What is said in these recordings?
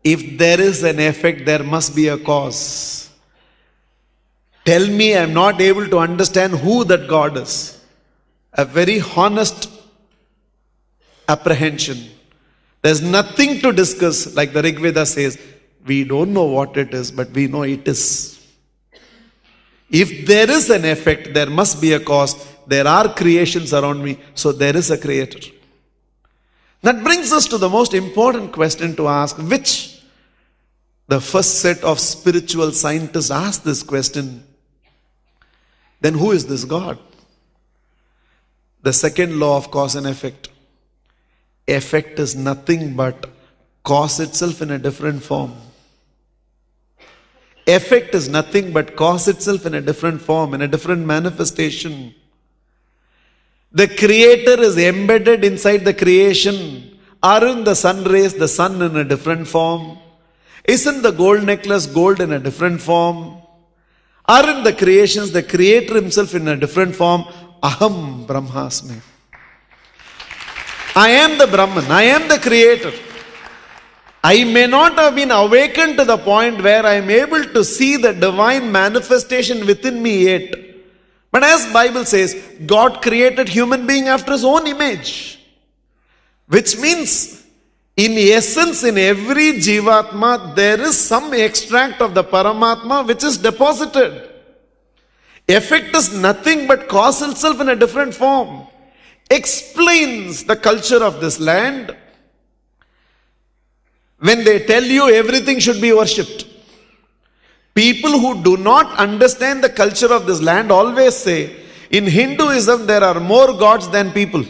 If there is an effect, there must be a cause. Tell me I'm not able to understand who that God is. A very honest apprehension. There's nothing to discuss, like the Rig Veda says. We don't know what it is, but we know it is. If there is an effect, there must be a cause. There are creations around me, so there is a creator. That brings us to the most important question to ask, which the first set of spiritual scientists asked this question. Then who is this God? The second law of cause and effect. Effect is nothing but cause itself in a different form. Effect is nothing but cause itself in a different form, in a different manifestation. The creator is embedded inside the creation. Aren't the sun rays the sun in a different form? Isn't the gold necklace gold in a different form? Aren't the creations the creator himself in a different form? Aham Brahmasmi. I am the Brahman. I am the creator. I may not have been awakened to the point where I am able to see the divine manifestation within me yet. But as Bible says, God created human being after his own image. Which means, in essence, in every Jivatma, there is some extract of the Paramatma which is deposited. Effect is nothing but cause itself in a different form. Explains the culture of this land. When they tell you everything should be worshipped. People who do not understand the culture of this land always say, in Hinduism there are more gods than people.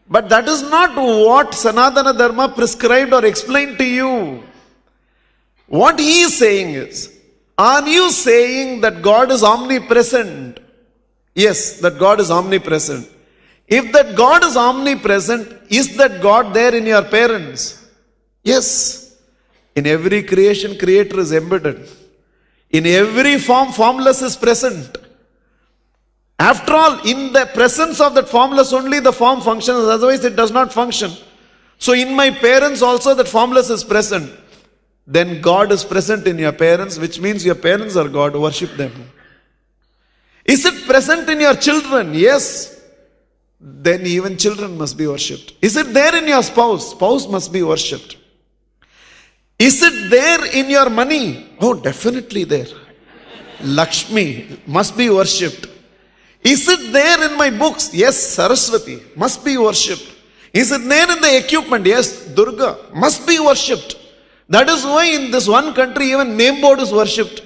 But that is not what Sanatana Dharma prescribed or explained to you. What he is saying is, are you saying that God is omnipresent? Yes, that God is omnipresent. If that God is omnipresent, is that God there in your parents? Yes. In every creation, creator is embedded. In every form, formless is present. After all, in the presence of that formless only the form functions, otherwise it does not function. So in my parents also that formless is present. Then God is present in your parents, which means your parents are God, worship them. Is it present in your children? Yes. Then even children must be worshipped. Is it there in your spouse? Spouse must be worshipped. Is it there in your money? Oh, definitely there. Lakshmi must be worshipped. Is it there in my books? Yes, Saraswati must be worshipped. Is it there in the equipment? Yes, Durga must be worshipped. That is why in this one country even name board is worshipped.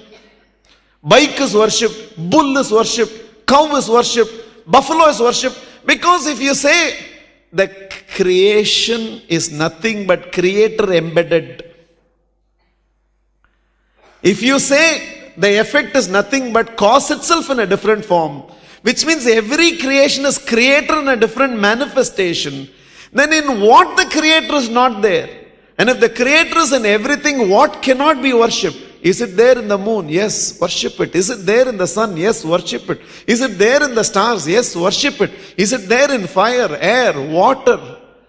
Bike is worshipped. Bull is worshipped. Cow is worshipped. Buffalo is worshipped. Because if you say the creation is nothing but creator embedded. If you say the effect is nothing but cause itself in a different form, which means every creation is creator in a different manifestation, then in what the creator is not there? And if the creator is in everything, what cannot be worshipped? Is it there in the moon? Yes, worship it. Is it there in the sun? Yes, worship it. Is it there in the stars? Yes, worship it. Is it there in fire, air, water,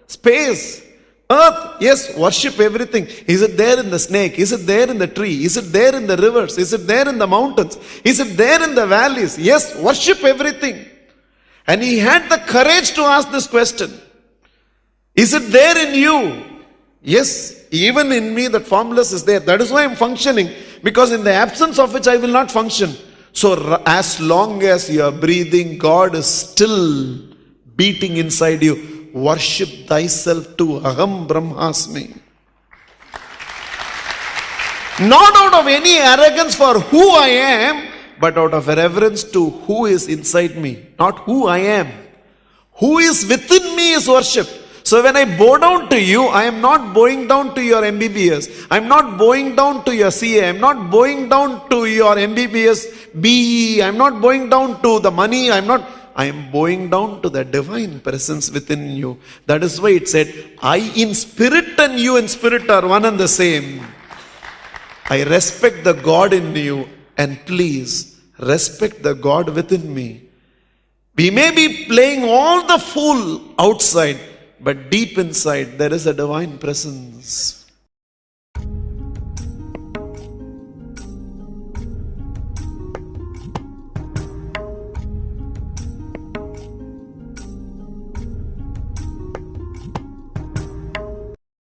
space, earth? Yes, worship everything. Is it there in the snake? Is it there in the tree? Is it there in the rivers? Is it there in the mountains? Is it there in the valleys? Yes, worship everything. And he had the courage to ask this question. Is it there in you? Yes, even in me that formless is there. That is why I am functioning. Because in the absence of which I will not function. So as long as you are breathing, God is still beating inside you. Worship thyself to Aham Brahmasmi. Not out of any arrogance for who I am, but out of reverence to who is inside me. Not who I am. Who is within me is worship. So when I bow down to you, I am not bowing down to your MBBS. I am not bowing down to your CA. I am not bowing down to your MBBS BE. I am not bowing down to the money. I am bowing down to the divine presence within you. That is why it said, I in spirit and you in spirit are one and the same. I respect the God in you, and please respect the God within me. We may be playing all the fool outside, but deep inside there is a divine presence.